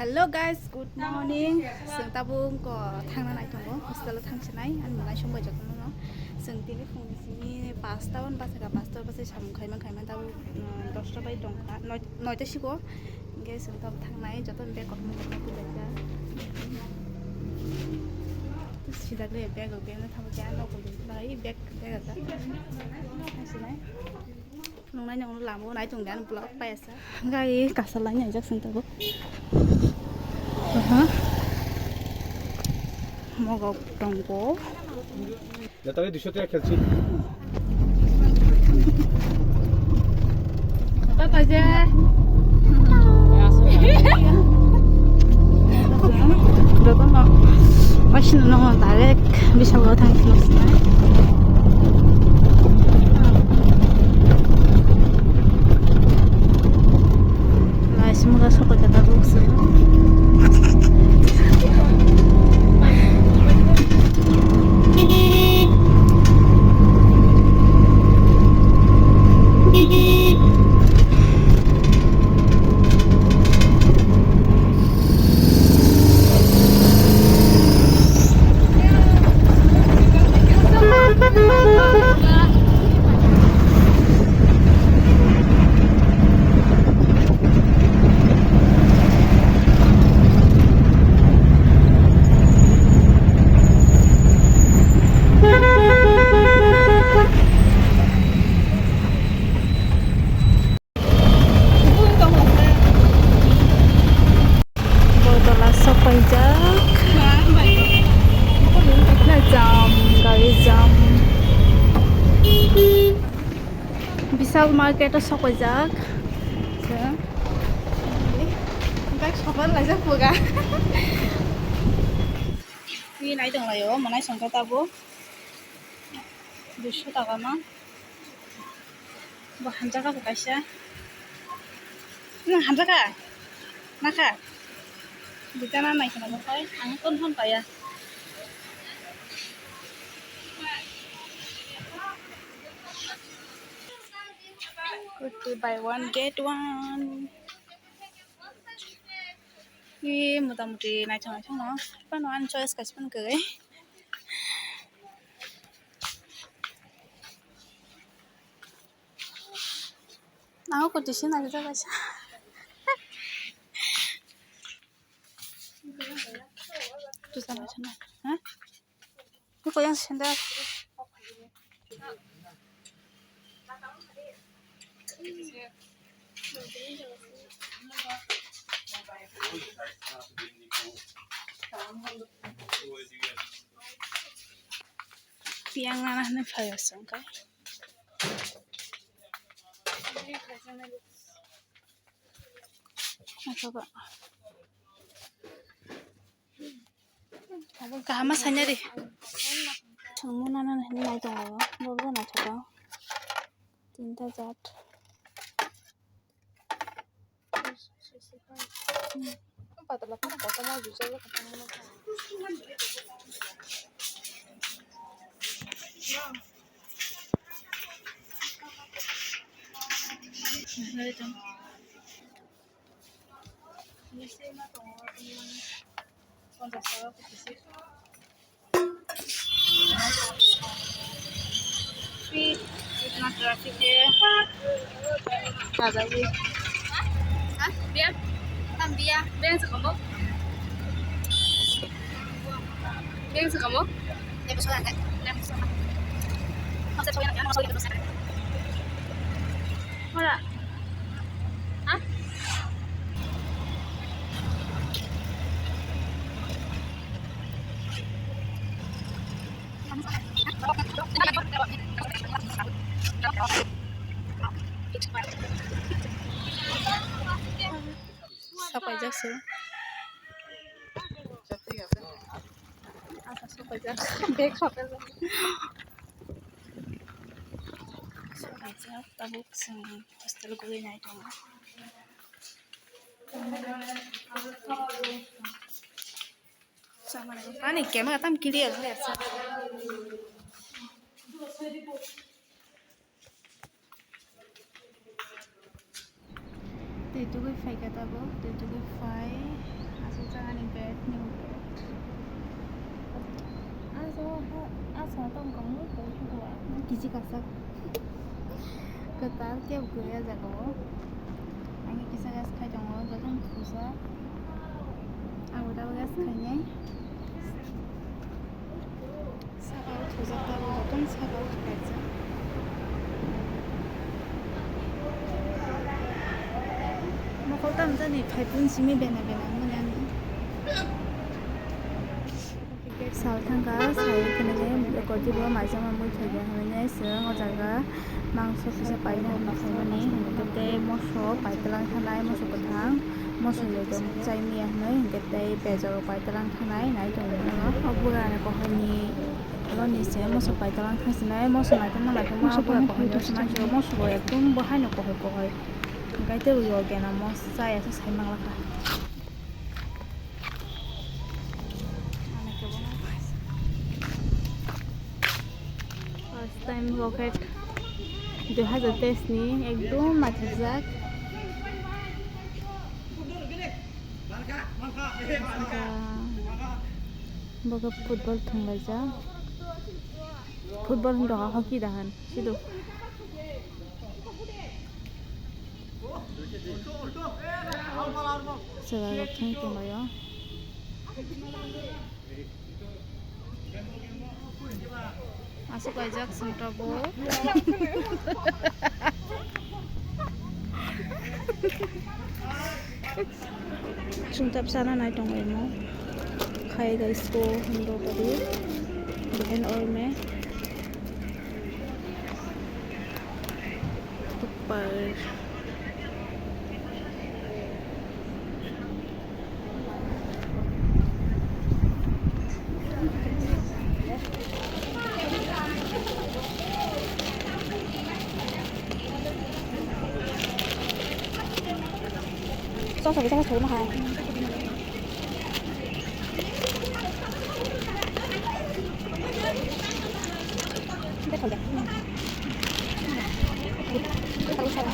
Hello guys, good morning. Sing tabung ko thangna nai tongo hostel thangsinai an mulai sombai jatong no. Sing tini phone sini 5 tahun pas ka 5 tahun pas samung khaiman tabu 10 ta bai tongka 9 ta sigo ge sing tab thangnai jaton be kotmo pujaja. Sidagle bag na thabu ja no ko bai bag aga. Thangsinai. Nong nai nong lamo nai tong dan blog pa asa. Gai kasalanya jak sing tabu. 먹어 거. 나 তাকে 200 টাকা খেলছি Papa aja. Berapa nggak? Masih nongol tarik bisa bawa tangki maksudnya. Lah semoga sobat kata bukse. Bisal market sokoi jak. Bag sokoi lai jak puga. Ni nai dong layo, manai songka tabo. 200 টাকা না. Ba hamjaka ko kaisa. Na hamjaka. Naka. Bitana nai kana kai. Ang ton paya. Good to buy one get one. Ini mudah-mudahan naik no. Panuan choice kasih pun ke. Aku kok di sini aja guys. Tuh sama sana. Hah? Ini kok yang sendal? Piang nanah nih payasong kai. Apa kok? Abang kahamas hanya deh. Cuma nanah ini naik dong, baru naik coba. Tinta cat. इतना traffic है ज़्यादा भी हाँ बिया tam biya biya sakamu ya besok kan ya besok masa cowok yang masuk terus ora ah Siapa aja sih? Apa siapa aja? Bag siapa aja? Siapa aja? Tabuk sing hostel gue naik dong. Sama nih. Panik ya, mah tam kiri ya lihat. Itu gue fake kata bu, itu gue fake. asa tong kamu ko juga. gizi kasak ketal tiap gue jago angin bisa gas kai dong datang pusat aku udah gas kayaknya 사과를 조작하고 어떤 사과를 갈지 뭐 거기다 완전히 밟은 심이 베나베나 뭐냐 살탕가 사이 그네게 거기로 마지막 물 되게 하면은 쓰는 자가 망소 피자 빠이나 마카로니 그때 모소 빠이틀랑 하나에 모소 고탕 모소 요즘 짜이미야 하는 그때 배저로 빠이틀랑 하나에 나이 좀 있는 거 어부가 거 하니 그러니 이제 모소 빠이틀랑 하시나에 모소 나도 모소 보야 거 하니 요즘만 저 모소 보야 좀뭐 하는 거 할 거 할 그러니까 이대로 여기나 뭐 싸야서 살만 라가 First time rocket 2023 ni ekdom matizak baga football thunglaja football hindoka hockey dahan sido jaga thung tumbayo masuk aja ke Sentrabo Suntap sana naik dong mo khai guys ko hindo tadi behen or me tupar sao bisa masuk mahal kita kerja kita usaha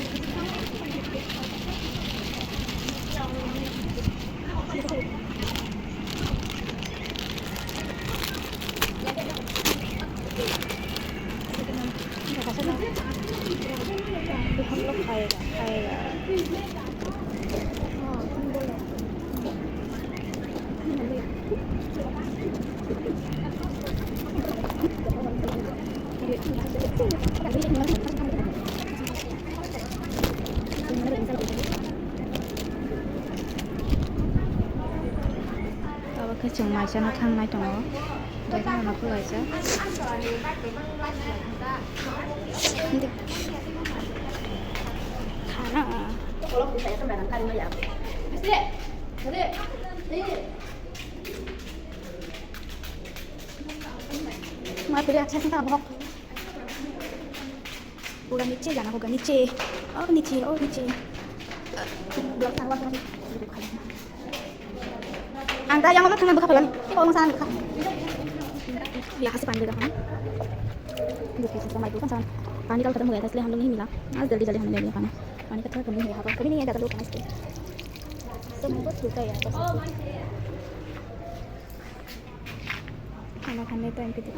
हम लोग खाएगा tao cái trường mày cho nó thăng này trong đó đấy là nó cứ lại chứ khá là Mau pilih akses entah apa bukan niche jangan bukan niche oh niche belum tahu apa anda yang ngomong dengan buka pelan ngomong sana buka ya kasih panggil dah bukan sama itu kan sama pani kalau ketemu guys lihat dulu hilang jali hanya dia kan pani ketemu kami apa kami ini ada dulu kan itu semua juga ya anak-anak itu yang kecil